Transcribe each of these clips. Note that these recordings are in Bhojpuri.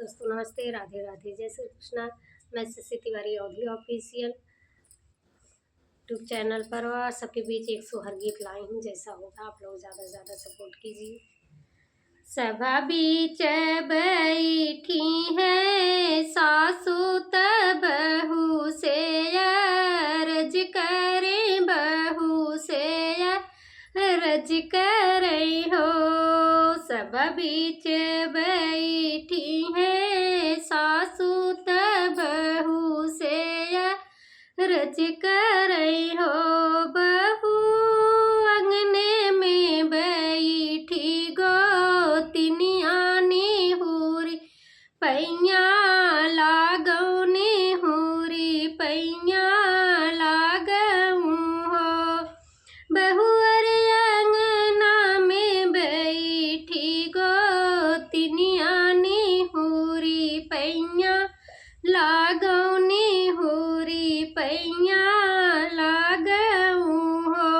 दोस्तों नमस्ते, राधे राधे, जय श्री कृष्णा। मैं Shashi Tiwari audio official YouTube channel पर सबके बीच एक सोहर गीत लाई हूँ। जैसा होगा आप लोग ज़्यादा से ज़्यादा सपोर्ट कीजिए। सभा बीच बैठी है सासू त बहू से अर्ज करे, बहू से अर्ज करे हो। सभा बीच बैठी है सासू त बहू से अर्ज करे हो। बहू अंगने में बैठी गोतिनिया निहुरी पैया लागौ, निहुरी पैया लागौ हो। बहू अरे अंगना में बैठी गोतिनिया निहुरी पैया लागौ, निहुरी पैया लागौ हो।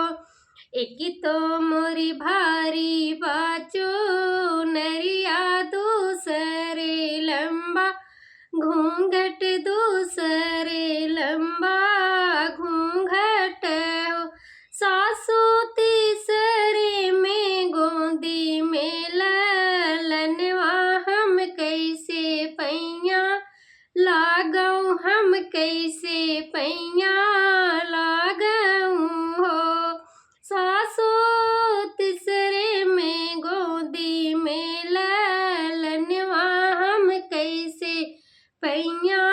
एक तो मोरी भारी बाचो नरिया, दूसरे लंबा घूंघट, दूसरे लंबा घूंघट हो। सासू तीसरे में गोदी में ललनवा, हम कैसे पैया लागौ, हम कैसे पैया लागौ हो। सासू तीसरे में गोदी में ललनवा, हम कैसे पैया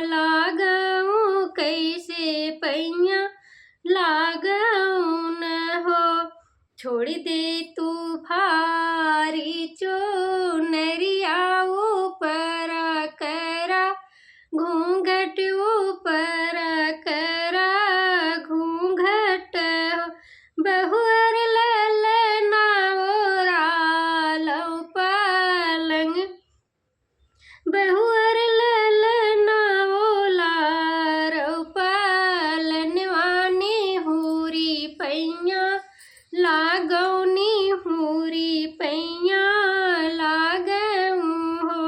लागौ, कैसे पैया लागौ न हो। छोड़ दे तू भारी चुनरिया ऊपर करा घूंघट, ऊपर करा घूंघट हो। बहू अर ललना ओरालौ पलंग, बहू अर ललना ओलारौ पलनवा, निहुरी पैया लागौ, निहुरी पैया लागौ हो।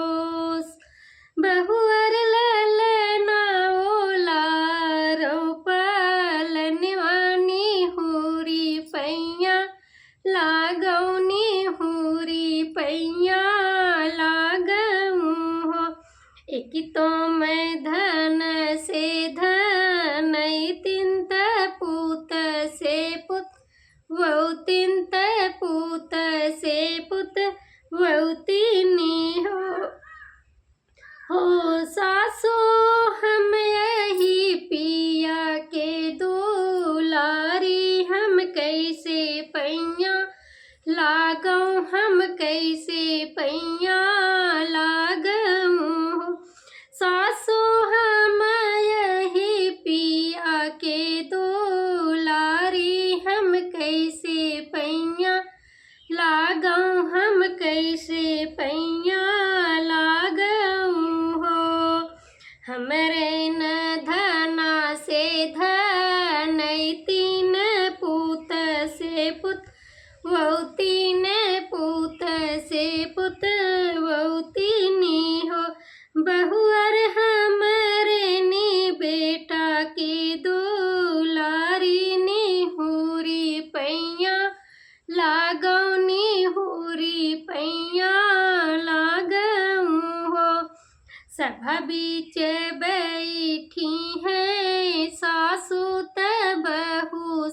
बहू अर ललना ओलारौ पलनवा, निहुरी पैया लागौ, निहुरी पैया लागौ हो। एक तो मैं धन से धन, तिंत पूत से पुत, वौ तिंत पूत से पुत वौतिनी हो। सासू हम यही पिया के दुलारी, हम कैसे पैया लागौ, हम कैसे पैया लागौ हो। सासू हम यही पिया के दुलारी, हम कैसे पैया लागौ, हम कैसे पैया लागौ हो। हमरे न धना से धन, तीन पूत से पुत, वौ तीन पूत से पुत वौतिनी हो। बहू अर हमरे नी बेटा की दुलारी, निहुरी पैया लागौ, निहुरी पैया लागौ हो। सभा बीच बैठी है सासू त बहू